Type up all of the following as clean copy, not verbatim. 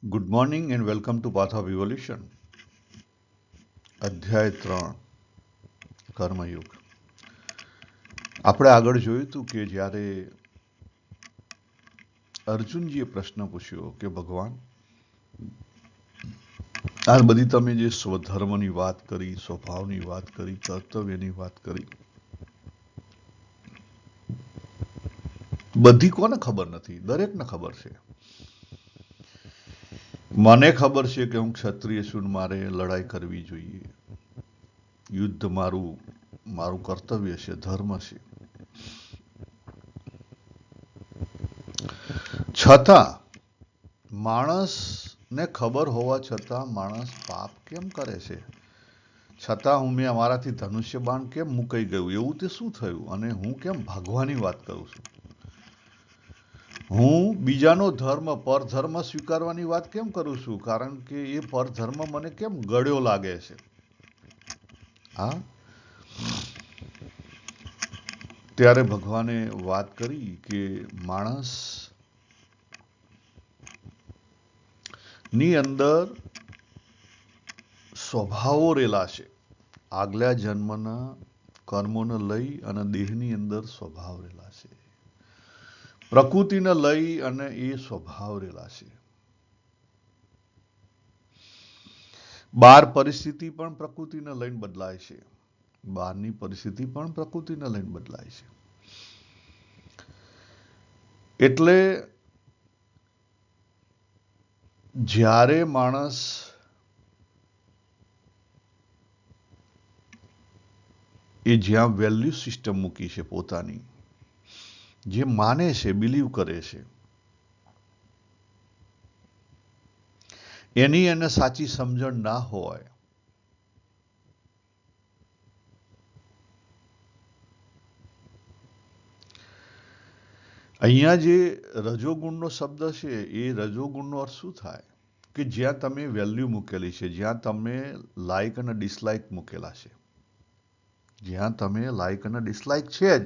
Good morning and welcome to Path of Evolution. અધ્યાય 3 કર્મયુગ. આપણે આગળ જોયું હતું કે જ્યારે અર્જુનજીએ પ્રશ્ન પૂછ્યો કે ભગવાન આ બધી તમે જે સ્વધર્મની વાત કરી, સ્વભાવની વાત કરી, કર્તવ્યની વાત કરી, બધી કોને ખબર નથી? દરેકને ખબર છે. મને ખબર છે કે હું ક્ષત્રિય છું, મારે લડાઈ કરવી જોઈએ. યુદ્ધ મારું કર્તવ્ય છે, ધર્મ છે. છતાં માણસને ખબર હોવા છતાં માણસ પાપ કેમ કરે છે? છતાં મારાથી ધનુષ્ય બાણ કેમ મુકાઈ ગયું? એવું તે શું થયું? અને હું કેમ ભાગવાની વાત કરું છું? હું બીજાનો ધર્મ, પરધર્મ સ્વીકારવાની વાત કેમ કરું છું? કારણ કે એ પરધર્મ મને કેમ ગળ્યો લાગે છે? હા, ત્યારે ભગવાને વાત કરી કે માણસ ની અંદર સ્વભાવો રેલા છે. આગલા જન્મના કર્મોને લઈ અને દેહની અંદર સ્વભાવ રેલા છે. પ્રકૃતિને લઈ અને એ સ્વભાવ રેલા છે. બહાર પરિસ્થિતિ પણ પ્રકૃતિને લઈને બદલાય છે. બહારની પરિસ્થિતિ પણ પ્રકૃતિને લઈને બદલાય છે. એટલે જ્યારે માણસ એ જ્યાં વેલ્યુ સિસ્ટમ મૂકી છે પોતાની, જે માને છે, બિલીવ કરે છે, એની એને સાચી સમજણ ના હોય, અહીંયા જે રજોગુણનો શબ્દ છે એ રજોગુણનો અર્થ શું થાય? કે જ્યાં તમે વેલ્યુ મૂકેલી છે, જ્યાં તમે લાઇક અને ડિસલાઇક મૂકેલા છે, જ્યાં તમે લાઇક અને ડિસલાઇક છે જ,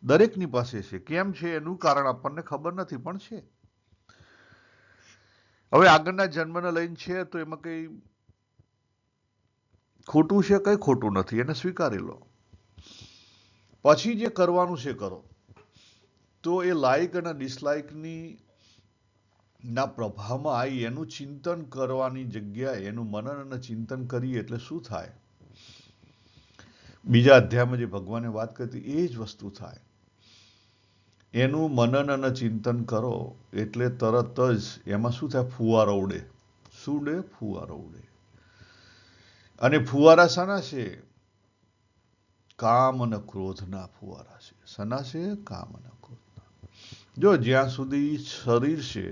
દરેકની પાસે છે. કેમ છે એનું કારણ આપણને ખબર નથી, પણ છે. હવે આગળના જન્મને લઈને છે તો એમાં કઈ ખોટું છે? કઈ ખોટું નથી, એને સ્વીકારી લો. પછી જે કરવાનું છે કરો. તો એ લાઇક અને ડિસલાઇકની ના પ્રભાવમાં આવી એનું ચિંતન કરવાની જગ્યાએ એનું મનન અને ચિંતન કરીએ એટલે શું થાય? બીજા અધ્યાયમાં જે ભગવાને વાત કરી એ જ વસ્તુ થાય. એનું મનન અને ચિંતન કરો એટલે તરત જ એમાં શું થાય? ફુવારો ઉડે. શું ઉડે? ફુવારો ઉડે. અને ફુવારા શાના છે? કામ અને ક્રોધના ફુવારા છે. શાના છે? કામ અને ક્રોધના. જો જ્યાં સુધી શરીર છે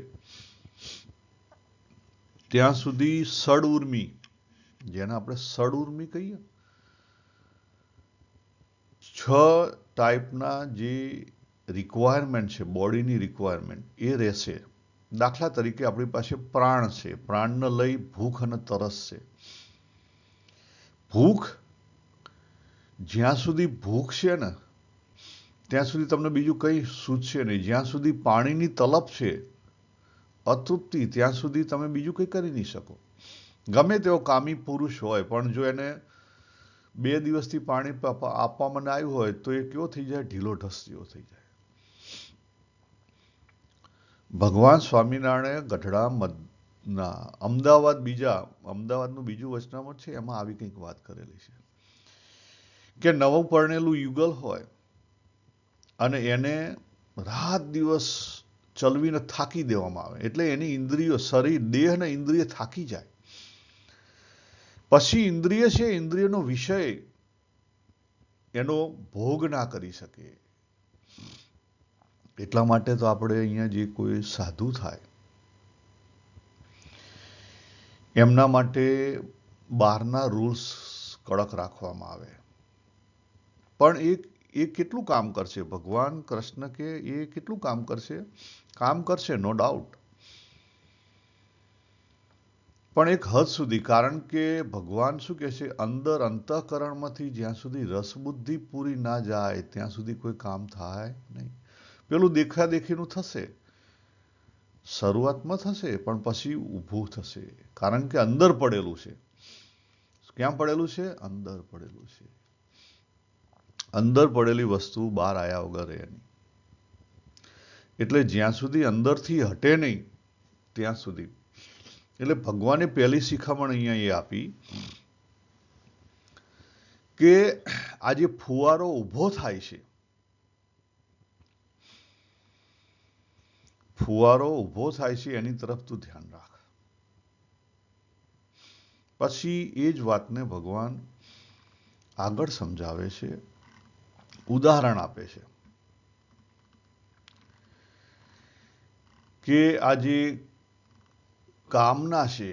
ત્યાં સુધી સડઉર્મી, જેને આપણે સડઉર્મી કહીએ, 6 ટાઈપના જે રિક્વાયરમેન્ટ છે, બોડીની રિક્વાયરમેન્ટ, એ રહેશે. દાખલા તરીકે આપણી પાસે પ્રાણ છે. પ્રાણને લઈ ભૂખ અને તરસ છે. ભૂખ, જ્યાં સુધી ભૂખ છે ને ત્યાં સુધી તમને બીજું કંઈ સૂચશે નહીં. જ્યાં સુધી પાણીની તલપ છે, અતૃપ્તિ, ત્યાં સુધી તમે બીજું કંઈ કરી નહીં શકો. ગમે તેવો કામી પુરુષ હોય, પણ જો એને 2 દિવસથી પાણી આપવામાં ના આવ્યું હોય તો એ કેવો થઈ જાય? ઢીલો ઢસ જેવો થઈ જાય. ભગવાન સ્વામિનારાયણ ગઢડા અમદાવાદનું બીજું વચનામૃત છે, એમાં આવી કંઈક વાત કરેલી છે કે નવું પરણેલું યુગલ હોય અને એને રાત દિવસ ચલવીને થાકી દેવામાં આવે, એટલે એની ઇન્દ્રિયો, શરીર, દેહ અને ઇન્દ્રિય થાકી જાય. પછી ઇન્દ્રિય છે, ઇન્દ્રિયનો વિષય એનો ભોગ ના કરી શકે. એટલા માટે તો આપણે અહીંયા જે કોઈ સાધુ થાય એમના માટે બહારના રૂલ્સ કડક રાખવામાં આવે. પણ એ કેટલું કામ કરશે? ભગવાન કૃષ્ણ કે એ કેટલું કામ કરશે? કામ કરશે, નો ડાઉટ, પણ એક હદ સુધી. કારણ કે ભગવાન શું કહે છે? અંદર અંતઃકરણમાંથી જ્યાં સુધી રસબુદ્ધિ પૂરી ના જાય ત્યાં સુધી કોઈ કામ થાય નહીં. પેલું દેખાદેખીનું થશે. શરૂઆતમાં થશે પણ પછી ઊભું થશે, કારણ કે અંદર પડેલું છે. ક્યાં પડેલું છે? અંદર પડેલું છે. અંદર પડેલી વસ્તુ બહાર આવ્યા વગર રહે નહીં. એટલે જ્યાં સુધી અંદરથી હટે નહીં ત્યાં સુધી. એટલે ભગવાને પહેલી શિખામણ અહીંયા એ આપી કે આ જે ફુવારો ઊભો થાય છે, ફુવારો ઊભો થાય છે એની તરફ તું ધ્યાન રાખ. પછી એ જ વાતને ભગવાન આગળ સમજાવે છે, ઉદાહરણ આપે છે કે આ જે કામના છે,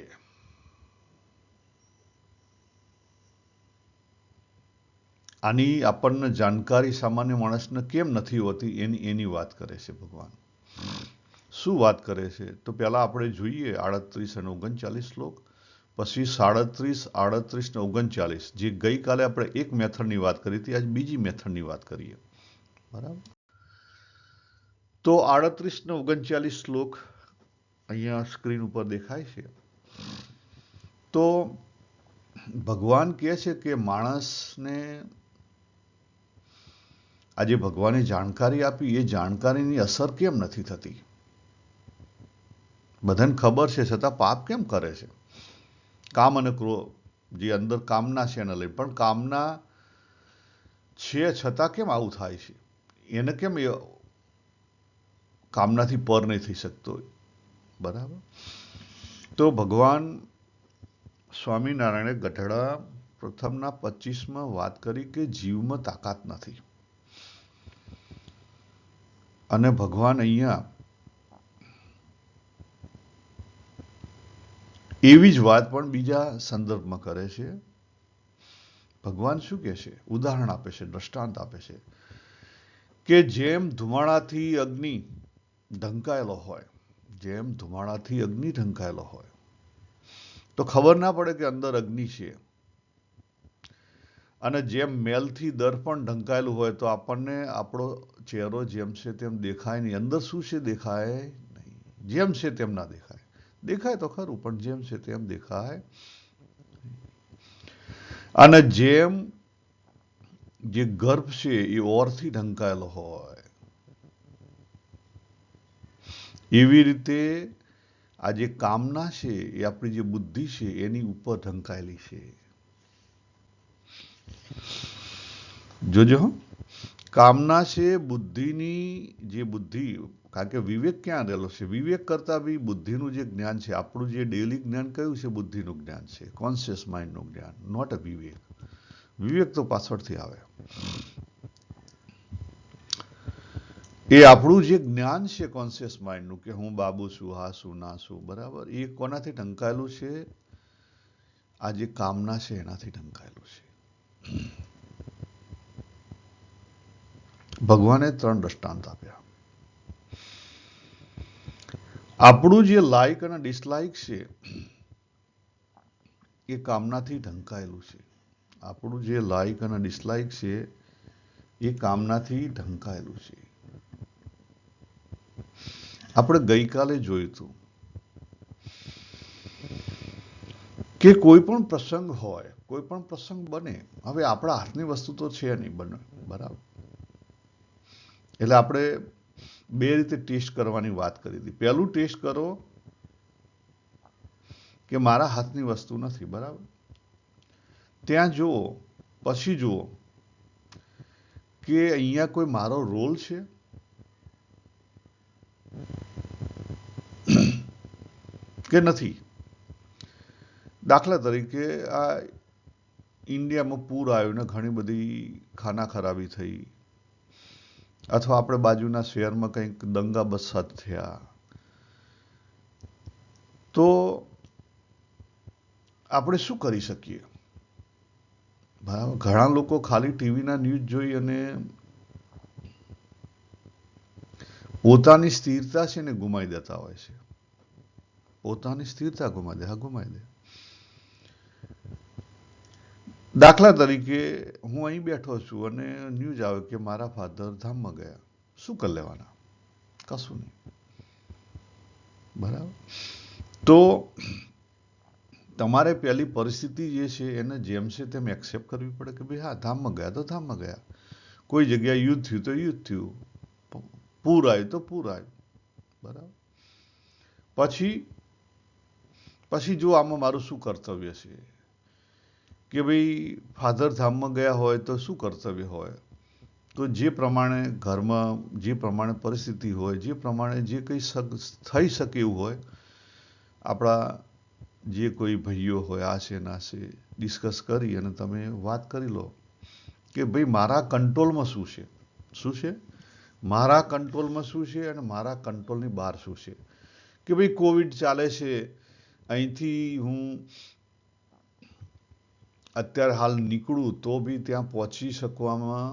આની આપણને જાણકારી સામાન્ય માણસને કેમ નથી હોતી એની વાત કરે છે ભગવાન. શું વાત કરે છે? તો પહેલા આપણે જોઈએ 38 અને 39 શ્લોક, પછી 37, 38 ને 39, જે ગઈકાલે આપણે એક મેથડની વાત કરી હતી, આજ બીજી મેથડની વાત કરીએ. બરાબર? તો 38 ને 39 શ્લોક અહીંયા સ્ક્રીન ઉપર દેખાય છે. તો ભગવાન કહે છે કે માણસને આજે ભગવાને જાણકારી આપી, એ જાણકારીની અસર કેમ નથી થતી? બધાને ખબર છે છતાં પાપ કેમ કરે છે? કામ અને ક્રોધ, જે અંદર કામના છે એને લઈ, પણ કામના છે છતાં કેમ આવું થાય છે? એને કેમ કામનાથી પર નહીં થઈ શકતો? બરાબર? તો ભગવાન સ્વામિનારાયણે ગઢડા પ્રથમના 25માં વાત કરી કે જીવમાં તાકાત નથી. અને ભગવાન અહીંયા એવી જ વાત પણ બીજા સંદર્ભમાં કરે છે. ભગવાન શું કહે છે? ઉદાહરણ આપે છે, દ્રષ્ટાંત આપે છે કે જેમ ધુમાડાથી અગ્નિ ઢંકાયેલો હોય, જેમ ધુમાડાથી અગ્નિ ઢંકાયેલો હોય તો ખબર ના પડે કે અંદર અગ્નિ છે. અને જેમ મેલથી દર્પણ ઢંકાયેલું હોય તો આપણને આપણો ચહેરો જેમ છે તેમ દેખાય નહીં. અંદર શું છે? દેખાય નહીં. જેમ છે તેમ ના દેખાય. દેખાય તો ખરું પણ જેમ છે તેમ દેખાય. અને જેમ જે ગર્ભ છે એ ઓરથી ઢંકાયેલો હોય, એવી રીતે આ જે કામના છે એ આપણી જે બુદ્ધિ છે એની ઉપર ઢંકાયેલી છે. જોજો, કામના છે બુદ્ધિની, જે બુદ્ધિ, કારણ કે વિવેક ક્યાં રહેલો છે? વિવેક કરતા બી બુદ્ધિનું જે જ્ઞાન છે, આપણું જે ડેલી જ્ઞાન કયું છે? બુદ્ધિનું જ્ઞાન છે, કોન્શિયસ માઇન્ડનું જ્ઞાન, નોટ અ વિવેક. વિવેક તો પાછળથી આવે. એ આપણું જે જ્ઞાન છે કોન્શિયસ માઇન્ડનું, કે હું બાબુ છું, હા છું, ના છું, બરાબર, એ કોનાથી ઢંકાયેલું છે? આ જે કામના છે એનાથી ઢંકાયેલું છે. ભગવાને 3 દ્રષ્ટાંત આપ્યા. આપણું જે લાઈક અને ડિસલાઈક છે એ કામનાથી ઢંકાયેલું છે. આપણું જે લાઈક અને ડિસલાઈક છે એ કામનાથી ઢંકાયેલું છે. આપણે ગઈકાલે જોયું હતું કે કોઈ પણ પ્રસંગ હોય, કોઈ પણ પ્રસંગ બને, હવે આપણા હાથની વસ્તુ તો છે નહીં બને, બરાબર? એટલે આપણે 2 રીતે ટેસ્ટ કરવાની વાત કરી હતી. પહેલું ટેસ્ટ કરો કે મારા હાથની વસ્તુ નથી, બરાબર? ત્યાં જુઓ, પછી જુઓ કે અહીંયા કોઈ મારો રોલ છે કે નથી. દાખલા તરીકે આ ઇન્ડિયામાં પૂર આવ્યું ને ઘણી બધી ખાના ખરાબી થઈ, અથવા આપણે બાજુના શહેરમાં કંઈક દંગા બસાત થયા, તો આપણે શું કરી શકીએ? બરાબર? ઘણા લોકો ખાલી ટીવીના ન્યૂઝ જોઈ અને પોતાની સ્થિરતા છે ને ગુમાવી દેતા હોય છે. પોતાની સ્થિરતા ગુમાવી દે. હા, ગુમાવી દે. દાખલા તરીકે હું અહીં બેઠો છું અને ન્યૂઝ આવે કે મારા ફાધર ધામમાં ગયા. શું કરી લેવાના? કશું નહીં. બરાબર. તો તમારે પહેલી પરિસ્થિતિ જે છે એને જેમ છે તેમ એક્સેપ્ટ કરવી પડે કે ભાઈ હા, ધામમાં ગયા તો ધામમાં ગયા, કોઈ જગ્યાએ યુદ્ધ થયું તો યુદ્ધ થયું, પૂર આવ્યું તો પૂર આવ્યું. બરાબર. પછી પછી જો આમાં મારું શું કર્તવ્ય છે કે ભાઈ ફાધર ધામમાં ગયા હોય તો શું કર્તવ્ય હોય, તો જે પ્રમાણે ઘરમાં જે પ્રમાણે પરિસ્થિતિ હોય, જે પ્રમાણે જે કંઈ થઈ શકે એવું હોય, આપણા જે કોઈ ભાઈઓ હોય આ છે ના છે ડિસ્કસ કરી અને તમે વાત કરી લો કે ભાઈ મારા કંટ્રોલમાં શું છે, શું છે મારા કંટ્રોલમાં શું છે અને મારા કંટ્રોલની બહાર શું છે. કે ભાઈ કોવિડ ચાલે છે, અહીંથી હું અત્યારે હાલ નીકળું તો બી ત્યાં પહોંચી શકવામાં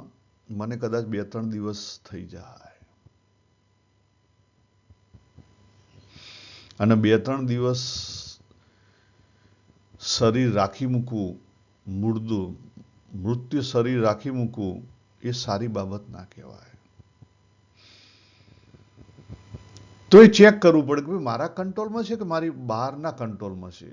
મને કદાચ 2-3 દિવસ થઈ જાય, અને 2-3 દિવસ શરીર રાખી મૂકવું, મૃત્યુ શરીર રાખી મૂકવું એ સારી બાબત ના કહેવાય. તો એ ચેક કરવું પડે કે મારા કંટ્રોલમાં છે કે મારી બહારના કંટ્રોલમાં છે.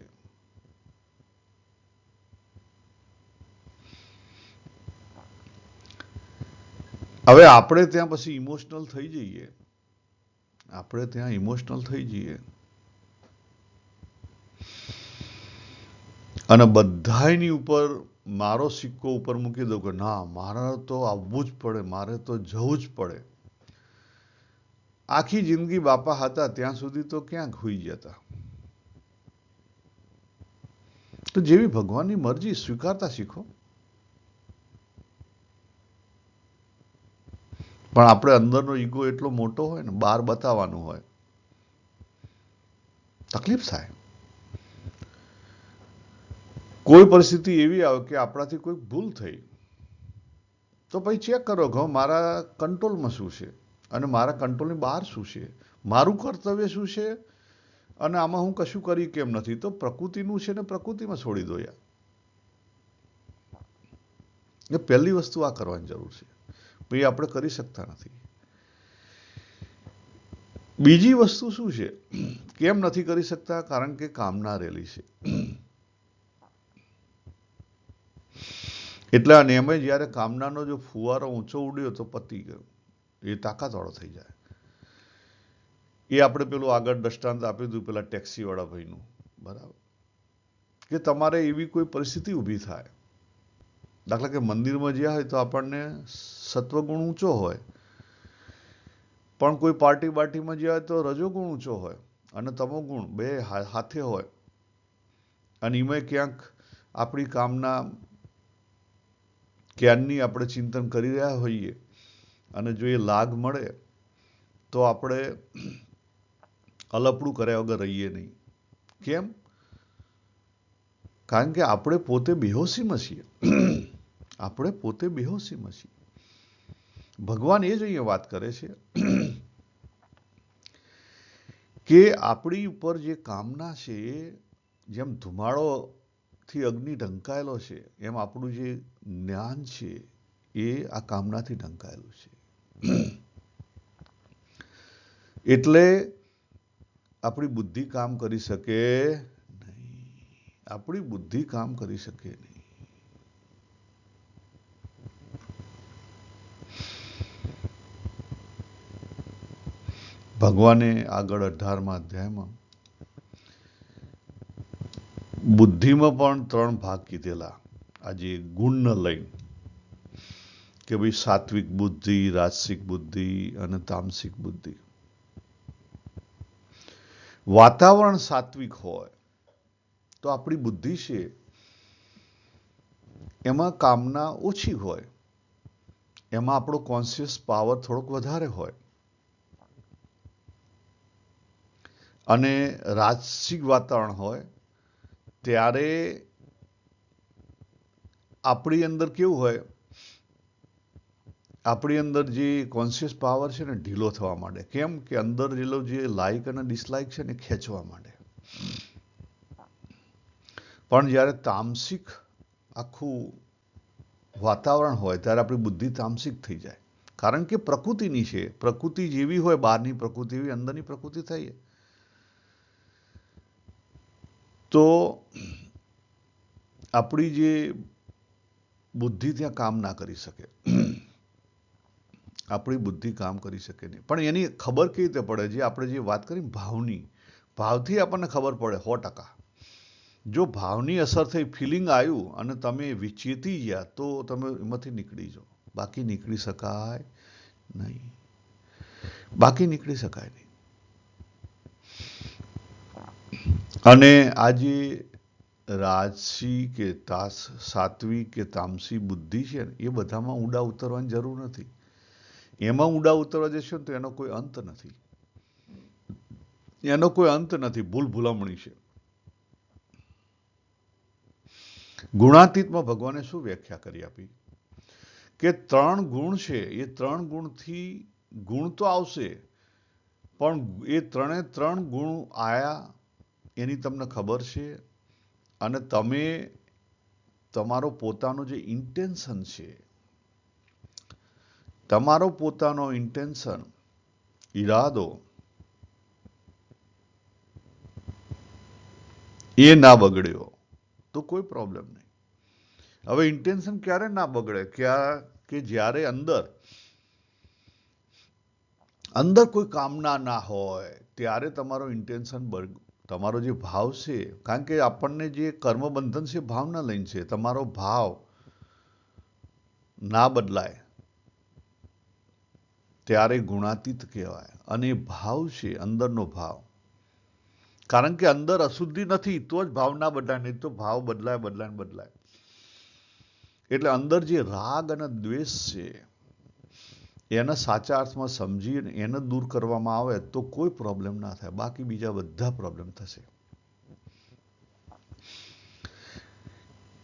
હવે આપણે ત્યાં પછી ઇમોશનલ થઈ જઈએ, આપણે ત્યાં ઇમોશનલ થઈ જઈએ અને બધાની ઉપર મારો સિક્કો ઉપર મૂકી દઉં કે ના મારે તો આવવું જ પડે, મારે તો જવું જ પડે. આખી જિંદગી બાપા હતા ત્યાં સુધી તો ક્યાં હોઈ જતા. તો જેવી ભગવાનની મરજી સ્વીકારતા શીખો. પણ આપણે અંદરનો ઈગો એટલો મોટો હોય ને, બહાર બતાવવાનું હોય, તકલીફ થાય. કોઈ પરિસ્થિતિ એવી આવે કે આપણાથી કોઈ ભૂલ થઈ તો પછી ચેક કરો કે મારા કંટ્રોલમાં શું છે અને મારા કંટ્રોલની બહાર શું છે, મારું કર્તવ્ય શું છે અને આમાં હું કશું કરી કેમ નથી. તો પ્રકૃતિનું છે ને પ્રકૃતિમાં છોડી દો યાર. એ પહેલી વસ્તુ આ કરવાની જરૂર છે, ભાઈ આપણે કરી શકતા નથી. બીજી વસ્તુ શું છે, કેમ નથી કરી શકતા, કારણ કે કામના રહેલી છે. એટલે અને એમાં જ્યારે કામનાનો જો ફુવારો ઊંચો ઉડ્યો તો પતી ગયો, એ તાકાતવાળો થઈ જાય. એ આપણે પેલું આગળ દ્રષ્ટાંત આપ્યું હતું પેલા ટેક્સીવાળા ભાઈનું, બરાબર, કે તમારે એવી કોઈ પરિસ્થિતિ ઊભી થાય, દાખલા કે મંદિરમાં જ્યાં હોય તો આપણને સત્વગુણ ઊંચો હોય, પણ કોઈ પાર્ટી બાર્ટીમાં જ્યાં હોય તો રજોગુણ ઊંચો હોય અને તમોગુણ બે હાથે હોય, અને એમાં ક્યાંક આપણી કામના ક્યારની આપણે ચિંતન કરી રહ્યા હોઈએ અને જો એ લાગ મળે તો આપણે અલપડું કર્યા વગર રહીએ નહીં. કેમ? કારણ કે આપણે પોતે બેહોશીમાં છીએ. આપણે પોતે બેહોશીમાં છીએ. ભગવાન એ જ અહીંયા વાત કરે છે કે આપણી ઉપર જે કામના છે, જેમ ધુમાડોથી અગ્નિ ઢંકાયેલો છે એમ આપણું જે જ્ઞાન છે એ આ કામનાથી ઢંકાયેલું છે. એટલે આપણી બુદ્ધિ કામ કરી શકે નહીં, આપણી બુદ્ધિ કામ કરી શકે નહીં. ભગવાને આગળ 18મા અધ્યાયમાં બુદ્ધિમાં પણ 3 ભાગ કીધેલા, આજે ગુણને લઈને, કે ભાઈ સાત્વિક બુદ્ધિ, રાજસિક બુદ્ધિ અને તામસિક બુદ્ધિ. વાતાવરણ સાત્વિક હોય તો આપણી બુદ્ધિ છે એમાં કામના ઓછી હોય, એમાં આપણો કોન્શિયસ પાવર થોડોક વધારે હોય. અને રાજસિક વાતાવરણ હોય ત્યારે આપણી અંદર કેવું હોય, આપણી અંદર જે કોન્શિયસ પાવર છે ને ઢીલો થવા માંડે. કેમ કે અંદર જેલો જે લાઇક અને ડિસલાઇક છે ને ખેંચવા માંડે. પણ જ્યારે તામસિક આખું વાતાવરણ હોય ત્યારે આપણી બુદ્ધિ તામસિક થઈ જાય, કારણ કે પ્રકૃતિની છે. પ્રકૃતિ જેવી હોય બહારની પ્રકૃતિ એવી અંદરની પ્રકૃતિ થઈ. તો આપણી જે બુદ્ધિ ત્યાં કામ ના કરી શકે, આપણી બુદ્ધિ કામ કરી શકે નહીં. પણ એની ખબર કેવી રીતે પડે? જે આપણે જે વાત કરી ભાવની, ભાવથી આપણને ખબર પડે 100%. જો ભાવની અસર થઈ, ફિલિંગ આવ્યું અને તમે વિચેતી ગયા તો તમે એમાંથી નીકળી જાઓ. બાકી નીકળી શકાય નહીં. બાકી નીકળી શકાય નહીં. અને આજે રાજસી કે સાત્વિક કે તામસી બુદ્ધિ છે ને, એ બધામાં ઊંડા ઉતરવાની જરૂર નથી. એમાં ઊંડા ઉતરવા જશો તો એનો કોઈ અંત નથી. એનો કોઈ અંત નથી. ભૂલમણી છે. ગુણાતીતમાં ભગવાને શું વ્યાખ્યા કરી આપી? કે 3 ગુણ છે, એ 3 ગુણથી ગુણ તો આવશે, પણ એ 3 ગુણ આયા એની તમને ખબર છે. અને તમે તમારો પોતાનો જે ઇન્ટેન્શન છે, તમારો પોતાનો ઇન્ટેન્શન, ઈરાદો, એ ના બગડ્યો તો કોઈ પ્રોબ્લેમ નહીં. હવે ઇન્ટેન્શન ક્યારે ના બગડે? કે જ્યારે અંદર કોઈ કામના ના હોય ત્યારે તમારો ઇન્ટેન્શન, તમારો જે ભાવ છે, કારણ કે આપણને જે કર્મબંધન છે ભાવના લઈને છે. તમારો ભાવ ના બદલાય ત્યારે ગુણાતીત કહેવાય. અને ભાવ છે અંદરનો ભાવ. કારણ કે અંદર અશુદ્ધિ નથી તો જ ભાવ ના બદલાય, નહીં તો ભાવ બદલાય. એટલે અંદર જે રાગ અને દ્વેષ છે એને સાચા અર્થમાં સમજીને એને દૂર કરવામાં આવે તો કોઈ પ્રોબ્લેમ ના થાય. બાકી બીજા બધા પ્રોબ્લેમ થશે.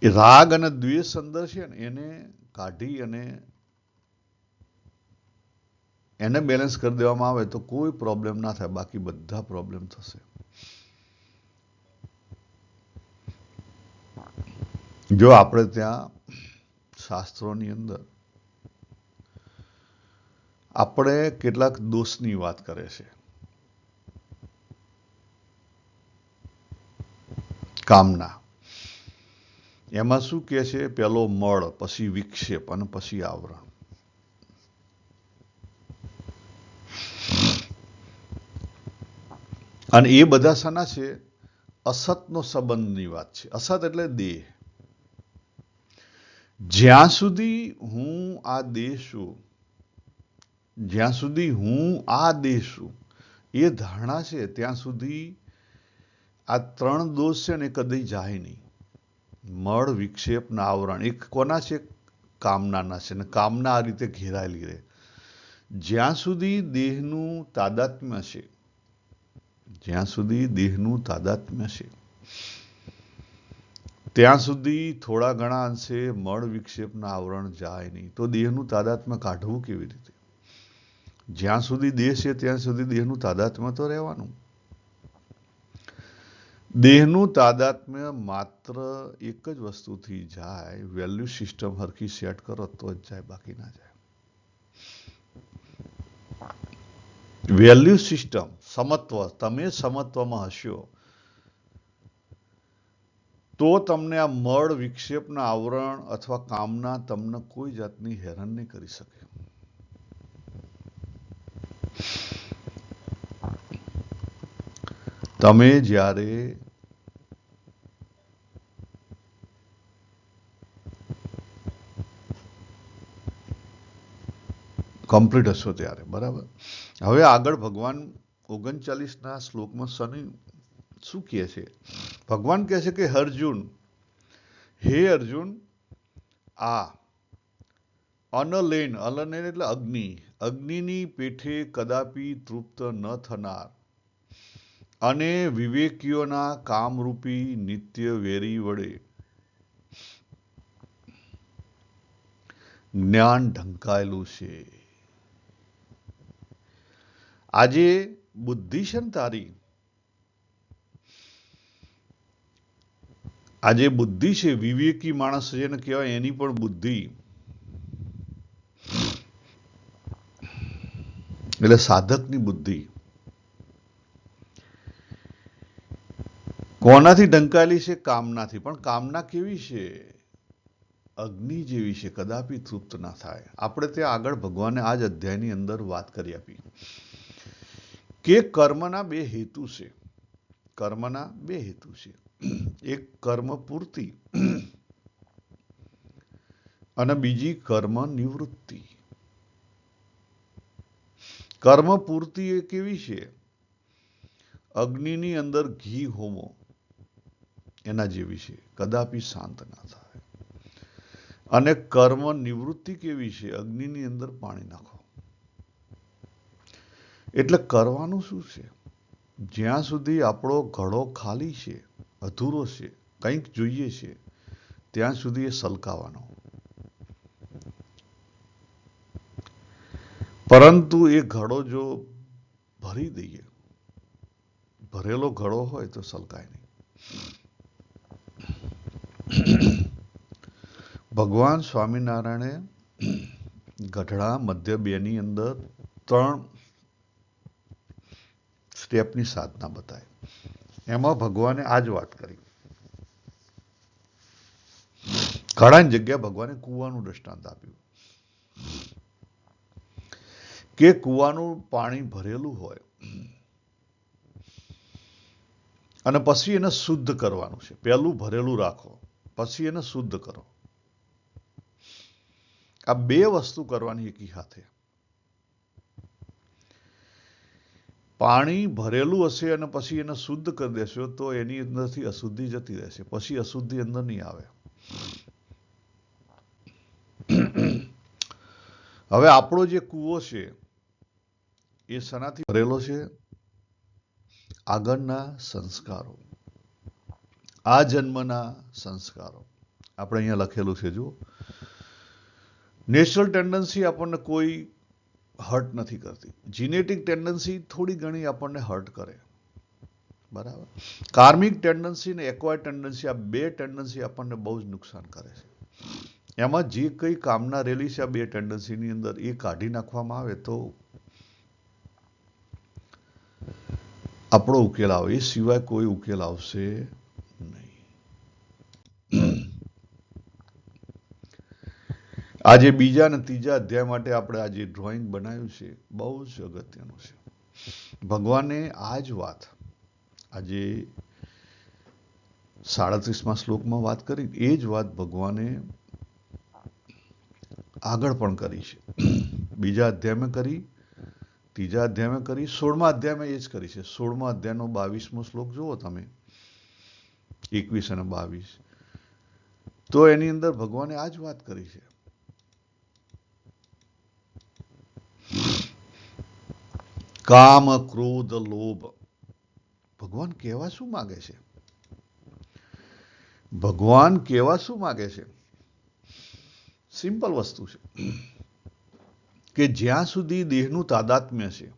એ રાગ અને દ્વેષ અંદર છે ને, એને કાઢી અને એને બેલેન્સ કરી દેવામાં આવે તો કોઈ પ્રોબ્લેમ ના થાય. બાકી બધા પ્રોબ્લેમ થશે. જો આપણે ત્યાં શાસ્ત્રોની અંદર આપણે કેટલાક દોષની વાત કરે છે. કામના. એમાં શું કહે છે? પેલો મળ, પછી વિક્ષેપ અને પછી આવરણ. અને એ બધા શાના છે? અસતનો સંબંધની વાત છે. અસત એટલે દેહ. જ્યાં સુધી હું આ દેહ છું, જ્યાં સુધી હું આ દેહ છું એ ધારણા છે, ત્યાં સુધી આ 3 દોષ છે ને કદી જાય નહીં. મળ, વિક્ષેપ ને આવરણ. એક કોના છે? કામનાના છે. ને કામના આ રીતે ઘેરાયેલી રહે. જ્યાં સુધી દેહનું તાદાત્મ્ય છે, જ્યાં સુધી દેહનું તાદાત્મ્ય છે ત્યાં સુધી થોડા ઘણા અંશે મળ, વિક્ષેપના આવરણ જાય નહીં. તો દેહનું તાદાત્મ્ય કાઢવું કેવી રીતે? જ્યાં સુધી દેહ છે ત્યાં સુધી દેહનું તાદાત્મ્ય તો રહેવાનું. દેહનું તાદાત્મ્ય માત્ર એક જ વસ્તુથી જાય, વેલ્યુ સિસ્ટમ હરખી સેટ કરો તો જ જાય, બાકી ના જાય. વેલ્યુ સિસ્ટમ, સમત્વ. તમે સમત્વમાં હશો તો તમને આ મળ, વિક્ષેપના આવરણ અથવા કામના તમને કોઈ જાતની હેરાન નહીં કરી શકે. તમે જ્યારે કમ્પ્લીટ હશો ત્યારે. બરાબર. હવે આગળ ભગવાન 39ના શ્લોકમાં શું કહે છે? ભગવાન કહે છે કે હે અર્જુન, આ અનલેન એટલે અગ્નિની પેઠે કદાપી તૃપ્ત ન થનાર અને વિવેકીઓના કામરૂપી નિત્ય વેરી વડે જ્ઞાન ઢંકાયેલું છે. આજે બુદ્ધિ છે ને તારી, આજે બુદ્ધિ છે, વિવેકી માણસ જેને કહેવાય એની પણ બુદ્ધિ, એટલે સાધકની બુદ્ધિ કોનાથી ઢંકાયેલી છે? કામનાથી. પણ કામના કેવી છે? અગ્નિ જેવી છે, કદાપી તૃપ્ત ના થાય. આપણે ત્યાં આગળ ભગવાને આ જ અધ્યાયની અંદર વાત કરી આપી કે કર્મના બે હેતુ છે. કર્મના બે હેતુ છે. એક કર્મ પૂર્તિ અને બીજી કર્મ નિવૃત્તિ. કર્મ પૂર્તિ એ કેવી છે? અગ્નિની અંદર ઘી હોમો એના જેવી છે, કદાપી શાંત ના થાય. અને કર્મ નિવૃત્તિ કેવી છે? અગ્નિની અંદર પાણી નાખો. એટલે કરવાનું શું છે? જ્યાં સુધી આપણો ઘડો ખાલી છે, અધૂરો છે, કંઈક જોઈએ છે, ત્યાં સુધી એ સલકાવાનો. પરંતુ એ ઘડો જો ભરી દઈએ, ભરેલો ઘડો હોય તો સલકાય નહીં. ભગવાન સ્વામિનારાયણે ગઢડા મધ્ય બેની અંદર 3 સ્ટેપની સાધના બતાવી. એમાં ભગવાને આ જ વાત કરી. ઘડાની જગ્યા ભગવાને કૂવાનું દ્રષ્ટાંત આપ્યું કે કૂવાનું પાણી ભરેલું હોય અને પછી એને શુદ્ધ કરવાનું છે. પહેલું ભરેલું રાખો, પછી એને શુદ્ધ કરો. આ બે વસ્તુ કરવાની એકી સાથે. પાણી ભરેલું હશે અને પછી એને શુદ્ધ કરી દેશો તો એની અંદરથી અશુદ્ધિ જતી રહેશે, પછી અશુદ્ધિ અંદર નહીં આવે. હવે આપણો જે કૂવો છે એ શેનાથી ભરેલો છે? આગળના સંસ્કારો, આ જન્મના સંસ્કારો. આપણે અહીંયા લખેલું છે, જુઓ. નેચરલ ટેન્ડન્સી આપણને કોઈ હર્ટ નથી કરતી. જીનેટિક ટેન્ડન્સી થોડી ઘણી આપણને હર્ટ કરે, બરાબર. કાર્મિક ટેન્ડન્સી ને એક્વાયર્ડ ટેન્ડન્સી, આ બે ટેન્ડન્સી આપણને બહુ જ નુકસાન કરે છે. એમાં જે કઈ કામના રહેલી છે આ બે ટેન્ડન્સીની અંદર, એ કાઢી નાખવામાં આવે તો આપણો ઉકેલ આવે. એ સિવાય કોઈ ઉકેલ આવશે નહીં. આજે બીજા અને ત્રીજા અધ્યાય માટે આપણે આ જે ડ્રોઈંગ બનાવ્યું છે બહુ જ અગત્યનું છે. ભગવાને આ જ વાત આજે 37મા શ્લોકમાં વાત કરી, એ જ વાત ભગવાને આગળ પણ કરી છે. બીજા અધ્યાયમાં કરી, ત્રીજા અધ્યાયમાં કરી, 16મા અધ્યાયમાં એ જ કરી છે. 16મા અધ્યાયનો 22મો શ્લોક જુઓ તમે, 21 અને 22. તો એની અંદર ભગવાને આ જ વાત કરી છે. કામ, ક્રોધ, લોભ. ભગવાન કહેવા શું માંગે છે? ભગવાન કહેવા શું માંગે છે? સિમ્પલ વસ્તુ છે કે જ્યાં સુધી દેહનું તાદાત્મ્ય છે,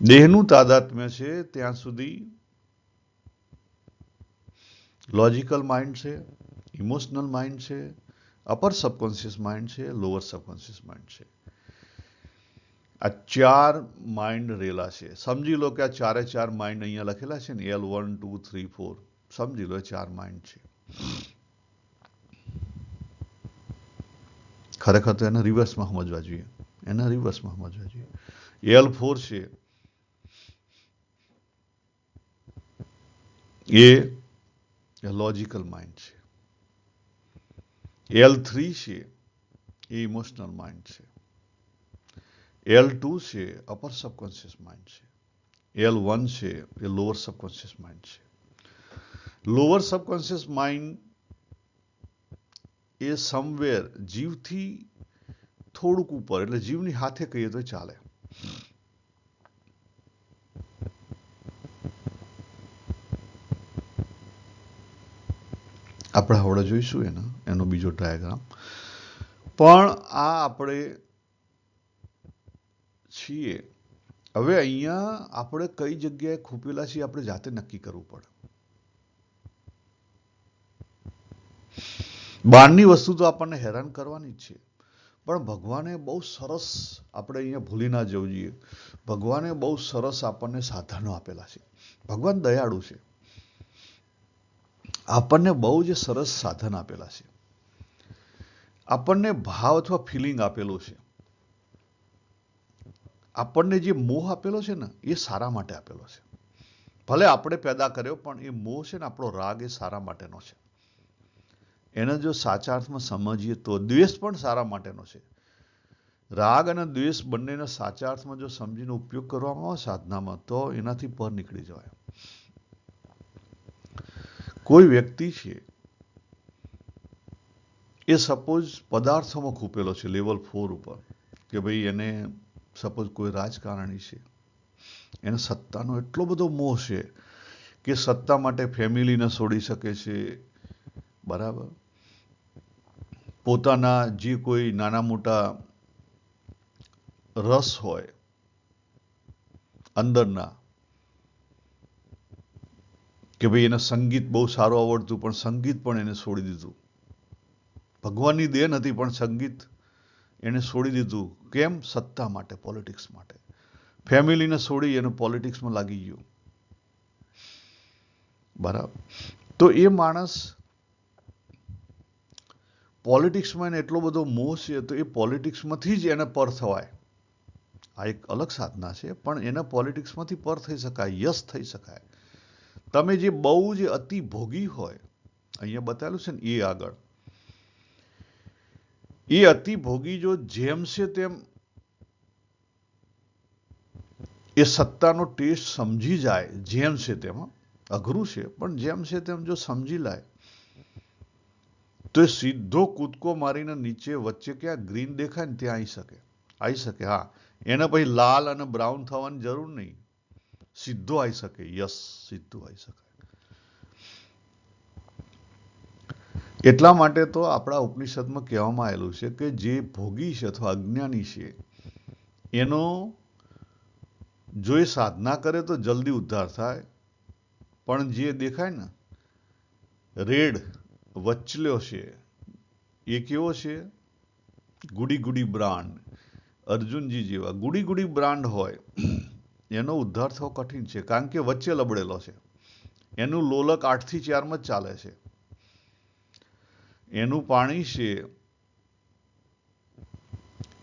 દેહનું તાદાત્મ્ય છે, ત્યાં સુધી લોજિકલ માઇન્ડ છે, ઇમોશનલ માઇન્ડ છે, અપર સબકોન્શિયસ માઇન્ડ છે, લોઅર સબકોન્શિયસ માઇન્ડ છે. આ 4 માઇન્ડ રેલા છે. સમજી લો કે આ 4 માઇન્ડ અહીંયા લખેલા છે ને, L1 2 3 4. સમજી લો 4 માઇન્ડ છે. ખરેખર તો એને રિવર્સમાં સમજવા જોઈએ. L4 છે એ લોજિકલ માઇન્ડ છે. L3 છે એ ઇમોશનલ માઇન્ડ છે. L2 છે અપર સબકોન્શિયસ માઇન્ડ છે. L1 છે એ લોઅર સબકોન્શિયસ માઇન્ડ છે. લોઅર સબકોન્શિયસ માઇન્ડ એ સમવેર જીવથી થોડુંક ઉપર, એટલે જીવની હાથે કહીએ તો ચાલે. આપણે હવે જોઈશું એનો બીજો ડાયાગ્રામ. પણ આ આપણે છીએ. હવે અહીંયા આપણે કઈ જગ્યાએ ખૂપેલા છીએ આપણે જાતે નક્કી કરવું પડે. બહારની વસ્તુ તો આપણને હેરાન કરવાની જ છે, પણ ભગવાને બહુ સરસ, આપણે અહીંયા ભૂલી ના જવું જોઈએ, ભગવાને બહુ સરસ આપણને સાધનો આપેલા છે. ભગવાન દયાળુ છે. આપણને બહુ જ સરસ સાધન આપેલા છે. આપણને ભાવ અથવા ફિલિંગ આપેલું છે. આપણને જે મોહ આપેલો છે ને એ સારા માટે આપેલો છે. ભલે આપણે પેદા કર્યો, પણ એ મોહ છે ને, આપણો રાગ, એ સારા માટેનો છે. એને જો સાચા અર્થમાં સમજીએ તો દ્વેષ પણ સારા માટેનો છે. રાગ અને દ્વેષ બંનેનો સાચા અર્થમાં જો સમજીને ઉપયોગ કરવામાં આવે સાધનામાં, તો એનાથી પર નીકળી જવાય. કોઈ વ્યક્તિ છે એ સપોઝ પદાર્થોમાં ખૂપેલો છે લેવલ 4 ઉપર, કે ભાઈ એને સપોઝ કોઈ રાજકારણી છે, એને સત્તાનો એટલો બધો મોહ છે કે સત્તા માટે ફેમિલીને છોડી શકે છે, બરાબર, પોતાના જે કોઈ નાના મોટા રસ હોય અંદરના, કે ભાઈ એને સંગીત બહુ સારું આવડતું, પણ સંગીત પણ એને છોડી દીધું. ભગવાનની દેન હતી, પણ સંગીત એને છોડી દીધું. કેમ? સત્તા માટે, પોલિટિક્સ માટે. ફેમિલીને છોડી એને પોલિટિક્સમાં લાગી ગયું, બરાબર. તો એ માણસ પોલિટિક્સમાં એને એટલો બધો મોહ છે, તો એ પોલિટિક્સમાંથી જ એને પર થવાય. આ એક અલગ સાધના છે, પણ એને પોલિટિક્સમાંથી પર થઈ શકાય, યસ થઈ શકાય. તમે જે બહુ જ અતિ ભોગી હોય, અહીંયા બતાવેલું છે ને એ આગળ, એ અતિ ભોગી જો જેમ છે તેમ એ સત્તાનો ટેસ્ટ સમજી જાય, જેમ છે તેમાં અઘરું છે, પણ જેમ છે તેમ જો સમજી લાય, તો એ સીધો કૂદકો મારીને નીચે વચ્ચે ક્યાં ગ્રીન દેખાય ને ત્યાં આવી શકે. હા, એને પછી લાલ અને બ્રાઉન થવાની જરૂર નહીં, સીધો આવી શકે. યસ, સીધો આવી શકે. એટલા માટે તો આપણા ઉપનિષદમાં કહેવામાં આવેલું છે કે જે ભોગી છે અથવા અજ્ઞાની છે, એનો જો એ સાધના કરે તો જલ્દી ઉદ્ધાર થાય, પણ જે દેખાય ને રેડ વચલ્યો છે, એ કેવો છે? ગુડી ગુડી બ્રાન્ડ, અર્જુનજી જેવા ગુડી ગુડી બ્રાન્ડ હોય, એનો ઉદ્ધાર થવો કઠિન છે, કારણ કે વચ્ચે લબડેલો છે. એનું લોલક 8 થી 4 માં જ ચાલે છે. એનું પાણી છે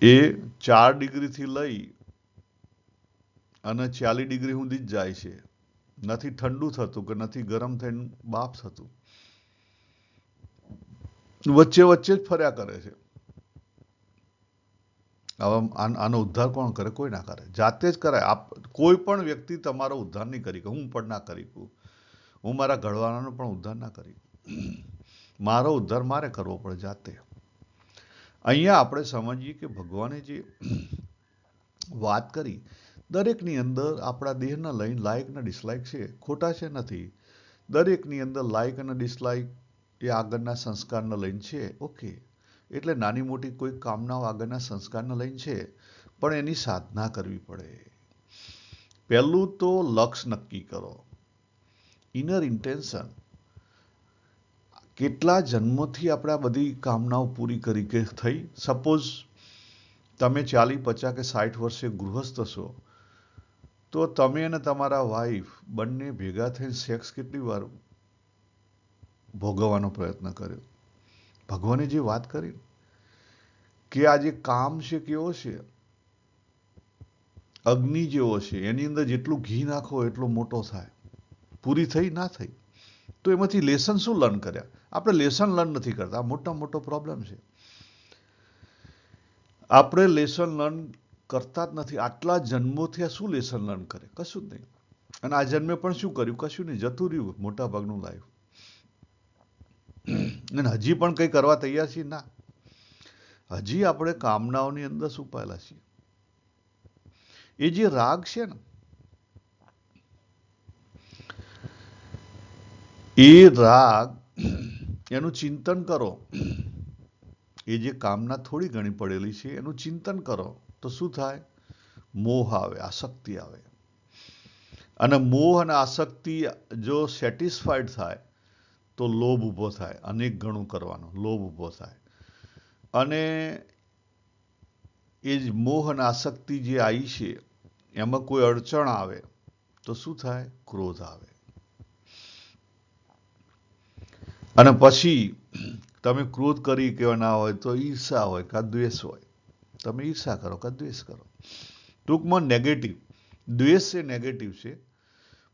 એ 4 ડિગ્રીથી લઈ અને 40 ડિગ્રી સુધી જ જાય છે. નથી ઠંડુ થતું કે નથી ગરમ થઈને બાફ થતું, વચ્ચે વચ્ચે જ ફર્યા કરે છે. હવે આનો ઉદ્ધાર કોણ કરે? કોઈ ના કરે, જાતે જ કરાય. કોઈ પણ વ્યક્તિ તમારો ઉદ્ધાર નહીં કરી, હું પણ ના કરી, હું મારા ઘરવાળાનો પણ ઉદ્ધાર ના કરી. મારો ઉદ્ધાર મારે કરવો પડે જાતે. અહીંયા આપણે સમજીએ કે ભગવાને જે વાત કરી, દરેકની અંદર આપણા દેહના લઈને લાયક અને ડિસલાયક છે, ખોટા છે નથી. દરેકની અંદર લાયક અને ડિસલાયક એ આગળના સંસ્કારને લઈને છે. ઓકે, એટલે નાની મોટી કોઈ કામનાઓ આગળના સંસ્કારને લઈને છે, પણ એની સાધના કરવી પડે. પહેલું તો લક્ષ્ય નક્કી કરો, ઇનર ઇન્ટેન્શન. કેટલા જન્મોથી આપણે આ બધી કામનાઓ પૂરી કરી કે થઈ? સપોઝ તમે 40, 50 કે 60 વર્ષે ગૃહસ્થ છો, તો તમે અને તમારા વાઈફ બંને ભેગા થઈને સેક્સ કેટલી વાર ભોગવવાનો પ્રયત્ન કર્યો? ભગવાને જે વાત કરી કે આ જે કામ છે કેવો છે? અગ્નિ જેવો છે, એની અંદર જેટલું ઘી નાખો એટલો મોટો થાય. પૂરી થઈ ના થઈ? તો એમાંથી લેસન શું લર્ન કર્યા? આપણે લેસન લર્ન નથી કરતા. મોટો પ્રોબ્લેમ છે. આપણે લેસન લર્ન કરતા જ નથી. આટલા જન્મોથી આ શું લેસન લર્ન કરે? કશું જ નહીં. અને આ જન્મે પણ શું કર્યું? કશું નહીં, જતું રહ્યું મોટા ભાગનું લાઈફ. અને હજી પણ કંઈ કરવા તૈયાર છીએ? ના. હજી આપણે કામનાઓની અંદર છુપાયેલા છીએ. એ જે રાગ છે ને, એ રાગ, એનું ચિંતન કરો. એ જે કામના થોડી ઘણી પડેલી છે એનું ચિંતન કરો તો શું થાય? મોહ આવે, આસક્તિ આવે. અને મોહ અને આસક્તિ જો સેટિસ્ફાઈડ થાય તો લોભ ઊભો થાય, અનેક ગણું કરવાનો લોભ ઊભો થાય. અને એ જ મોહ અને આસક્તિ જે આવી છે એમાં કોઈ અડચણ આવે તો શું થાય? ક્રોધ આવે. અને પછી તમે ક્રોધ કરી કે ના હોય તો ઈર્ષા હોય કાં દ્વેષ હોય. તમે ઈર્ષા કરો કાં દ્વેષ કરો. ટૂંકમાં નેગેટિવ. દ્વેષ એ નેગેટિવ છે.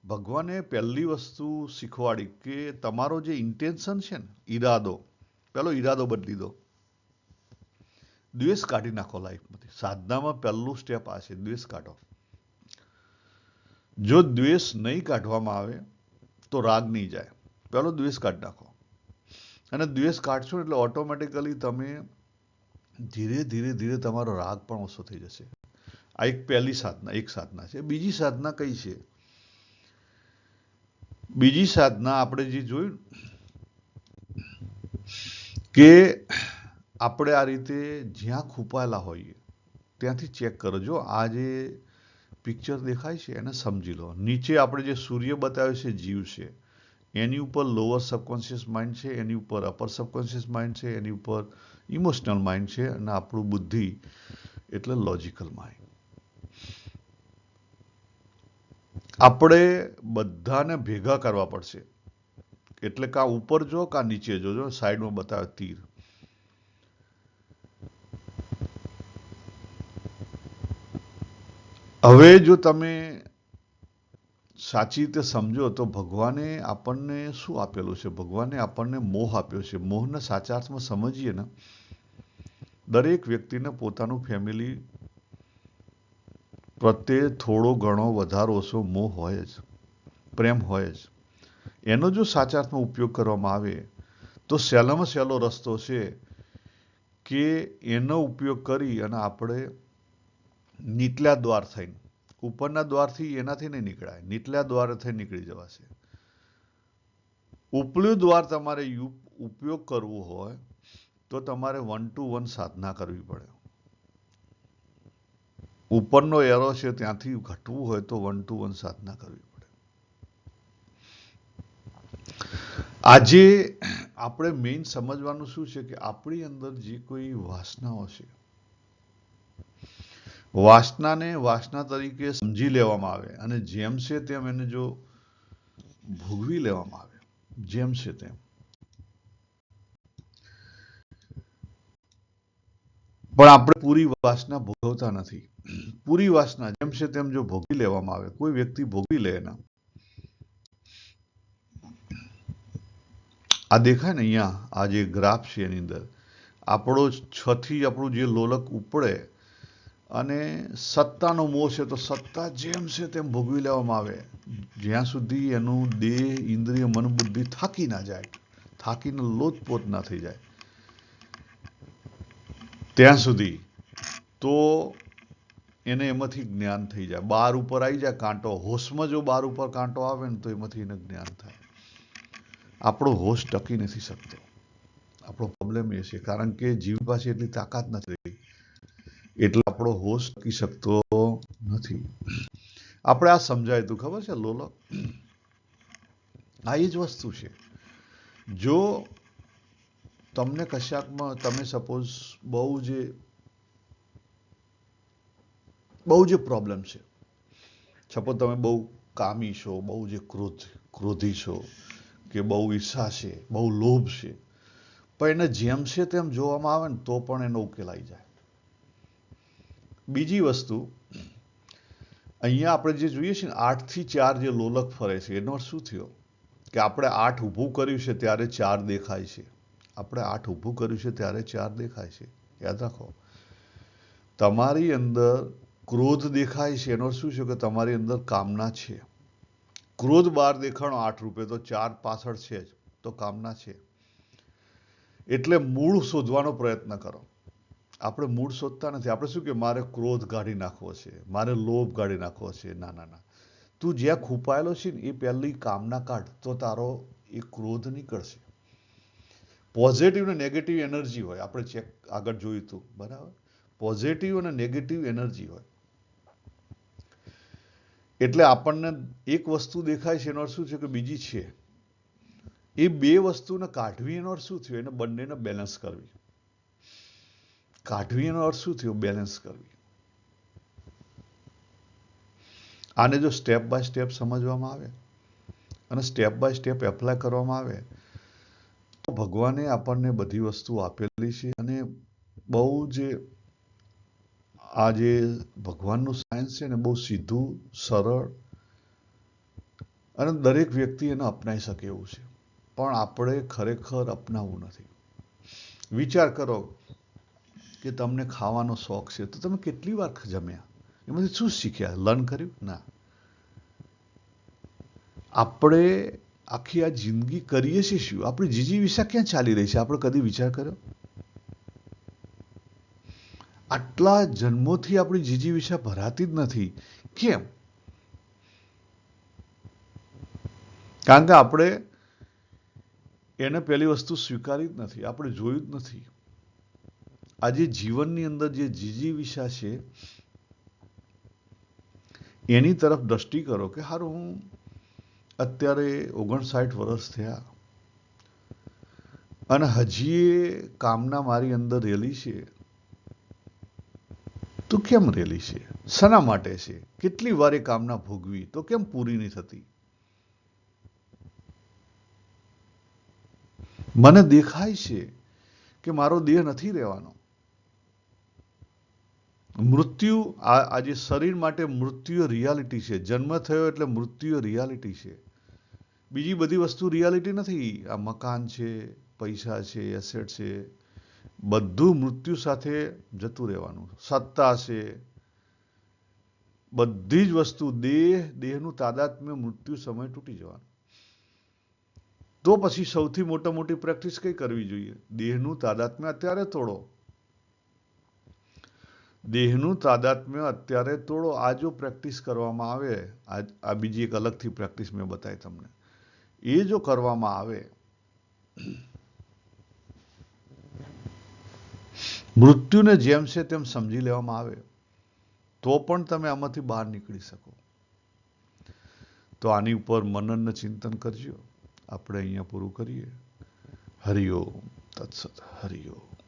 ભગવાને પહેલી વસ્તુ શીખવાડી કે તમારો જે ઇન્ટેન્શન છે ને, ઈરાદો, પેલો ઈરાદો બદલી દો. દ્વેષ કાઢી નાખો લાઈફમાંથી. સાધનામાં પહેલું સ્ટેપ આ છે, દ્વેષ કાઢો. જો દ્વેષ નહીં કાઢવામાં આવે તો રાગ નહીં જાય. પહેલો દ્વેષ કાઢી નાખો. અને દ્વેષ કાઢશો એટલે ઓટોમેટિકલી તમે ધીરે ધીરે ધીરે તમારો રાગ પણ ઓછો થઈ જશે. આ એક પહેલી સાધના, એક સાધના છે. બીજી સાધના કઈ છે? બીજી સાધના આપણે જે જોયું કે આપણે આ રીતે જ્યાં છુપાયેલા હોઈએ ત્યાંથી ચેક કરો. જો આ જે પિક્ચર દેખાય છે એને સમજી લો. નીચે આપણે જે સૂર્ય બતાવ્યો છે જીવ છે, એની ઉપર લોઅર સબકોન્શિયસ માઇન્ડ છે, એની ઉપર અપર સબકોન્શિયસ માઇન્ડ છે, એની ઉપર ઇમોશનલ માઇન્ડ છે, અને આપણું બુદ્ધિ એટલે લોજિકલ માઇન્ડ. આપણે બધાને ભેગા કરવા પડશે. એટલે કાં ઉપર જો કાં નીચે જોજો, સાઈડમાં બતાવે તીર. હવે જો તમે સાચી રીતે સમજો તો ભગવાને આપણને શું આપેલું છે? ભગવાને આપણને મોહ આપ્યો છે. મોહને સાચા અર્થમાં સમજીએ ને, દરેક વ્યક્તિને પોતાનું ફેમિલી પ્રત્યે થોડો ઘણો વધારો ઓછો મોહ હોય જ, પ્રેમ હોય જ. એનો જો સાચા અર્થમાં ઉપયોગ કરવામાં આવે તો સહેલામાં સહેલો રસ્તો છે કે એનો ઉપયોગ કરી અને આપણે નીચલા દ્વાર થઈને, ઉપરના દ્વારથી એનાથી નહીં નીકળાય, નીચલા દ્વારથી નીકળી જવાશે. ઉપલું દ્વાર તમારે ઉપયોગ કરવો હોય તો તમારે 1 to 1 સાધના કરવી પડે. ઉપરનો એરો છે ત્યાંથી ઘટવું હોય તો 1 to 1 સાધના કરવી પડે. આજે આપણે મેઇન સમજવાનું શું છે કે આપણી અંદર જે કોઈ વાસનાઓ છે, વાસનાને વાસના તરીકે સમજી લેવામાં આવે અને જેમ છે તેમ એને જો ભોગવી લેવામાં આવે, જેમ છે તેમ, પણ આપણે પૂરી વાસના ભોગવતા નથી. પૂરી વાસના જેમ છે તેમ જો ભોગવી લેવામાં આવે, કોઈ વ્યક્તિ ભોગવી લે એના, આ દેખાય ને અહીંયા આ જે ગ્રાફ છે એની અંદર આપણો 6 થી આપણું જે લોલક ઉપડે અને સત્તાનો મોહ છે તો સત્તા જેમ છે તેમ ભોગવી લેવામાં આવે જ્યાં સુધી એનું દેહ, ઇન્દ્રિય, મન, બુદ્ધિ થાકી ના જાય, થાકીને લોથપોથ ના થઈ જાય ત્યાં સુધી. તો એને એમાંથી જ્ઞાન થઈ જાય. બાર ઉપર આવી જાય કાંટો, હોશમાં જો બાર ઉપર કાંટો આવે ને તો એમાંથી એને જ્ઞાન થાય. આપણો હોશ ટકી નથી શકતો. આપણો પ્રોબ્લેમ એ છે કારણ કે જીવ પાસે એટલી તાકાત નથી, એટલે આપણો હોશ ટકી શકતો નથી. આપણે આ સમજાય તું ખબર છે લોલો? આ એ જ વસ્તુ છે. જો તમને કશાકમાં તમે સપોઝ બહુ જે પ્રોબ્લેમ છે, સપોઝ તમે બહુ કામી છો, બહુ જે ક્રોધી છો, કે બહુ ઈર્ષા છે, બહુ લોભ છે, પણ એને જેમ છે તેમ જોવામાં આવે ને તો પણ એનો ઉકેલ આવી જાય. બીજી વસ્તુ અહીંયા આપણે જે જોઈએ છે ને 8 થી 4 જે લોલક ફરે છે એનો અર્થ શું થયો કે આપણે 8 ઊભું કર્યું છે ત્યારે 4 દેખાય છે. આપણે 8 ઊભું કર્યું છે ત્યારે 4 દેખાય છે. યાદ રાખો, તમારી અંદર ક્રોધ દેખાય છે એનો શું છે કે તમારી અંદર કામના છે. ક્રોધ બહાર દેખાણો 8 રૂપે તો 4 પાછળ છે જ, તો કામના છે. એટલે મૂળ શોધવાનો પ્રયત્ન કરો. આપણે મૂળ શોધતા નથી. આપણે શું કે મારે ક્રોધ કાઢી નાખવો છે, મારે લોભ કાઢી નાખવો છે. ના ના ના, તું જ્યાં છુપાયેલો છે ને એ પહેલી કામના કાઢ તો તારો એ ક્રોધ નીકળશે. પોઝિટિવ ને નેગેટિવ એનર્જી હોય, આપણે ચેક આગળ જોયું હતું, બરાબર? પોઝિટિવ અને નેગેટિવ એનર્જી હોય. એટલે આપણને એક વસ્તુ દેખાય છે એનો અર્થ શું છે કે બીજી છે. એ બે વસ્તુને કાઢવી એનો અર્થ શું થયો? એને બંનેને બેલેન્સ કરવી. કાઢવી એનો અર્થ શું થયો? બેલેન્સ કરવી. આને જો સ્ટેપ બાય સ્ટેપ સમજવામાં આવે અને સ્ટેપ બાય સ્ટેપ એપ્લાય કરવામાં આવે તો ભગવાને આપણને બધી વસ્તુ આપેલી છે. અને બહુ જે આ જે ભગવાનનું સાયન્સ છે ને બહુ સીધું, સરળ અને દરેક વ્યક્તિ એને અપનાવી શકે એવું છે. પણ આપણે ખરેખર અપનાવવું નથી. વિચાર કરો કે તમને ખાવાનો શોખ છે તો તમે કેટલી વાર જમ્યા? એમાંથી શું શીખ્યા? લર્ન કર્યું? ના. આપણે આખી આ જિંદગી કરીએ છીએ શું? આપણી જીજીવિષા ક્યાં ચાલી રહી છે? આપણે કદી વિચાર કર્યો? આટલા જન્મોથી આપણી જીજીવિષા ભરાતી જ નથી. કેમ? કારણ કે આપણે એને પહેલી વસ્તુ સ્વીકારી જ નથી. આપણે જોયું જ નથી. આજે જીવનની અંદર જે જીજીવિષા છે એની તરફ દ્રષ્ટિ કરો કે હારું હું અત્યારે 59 વર્ષ થયા અને હજી એ કામના મારી અંદર રહેલી છે. તો કેમ રહેલી છે? શેના માટે છે? કેટલી વાર એ કામના ભોગવી તો કેમ પૂરી નહીં થતી? મને દેખાય છે કે મારો દેહ નથી રહેવાનો. મૃત્યુ આજે શરીર માટે મૃત્યુ રિયાલિટી છે. જન્મ થયો એટલે મૃત્યુ રિયાલિટી છે. બીજી બધી વસ્તુ રિયાલિટી નથી. આ મકાન છે, પૈસા છે, એસેટ છે, બધું મૃત્યુ સાથે જતું રહેવાનું. સત્તા છે, બધી જ વસ્તુ દેહનું તાદાત્મ્ય મૃત્યુ સમય તૂટી જવાનું. તો પછી સૌથી મોટી પ્રેક્ટિસ કઈ કરવી જોઈએ? દેહનું તાદાત્મ્ય અત્યારે તોડો. દેહનું તાદાત્મ્ય અત્યારે તોડો. આ જો પ્રેક્ટિસ કરવામાં આવે, આ બીજી એક અલગથી પ્રેક્ટિસ મેં બતાવી તમને, એ જો કરવામાં આવે, મૃત્યુને જેમ છે તેમ સમજી લેવામાં આવે તો પણ તમે આમાંથી બહાર નીકળી શકો. તો આની ઉપર મનન ચિંતન કરજો. આપણે અહીંયા પૂરું કરીએ. હરિઓમ તત્સત. હરિઓમ.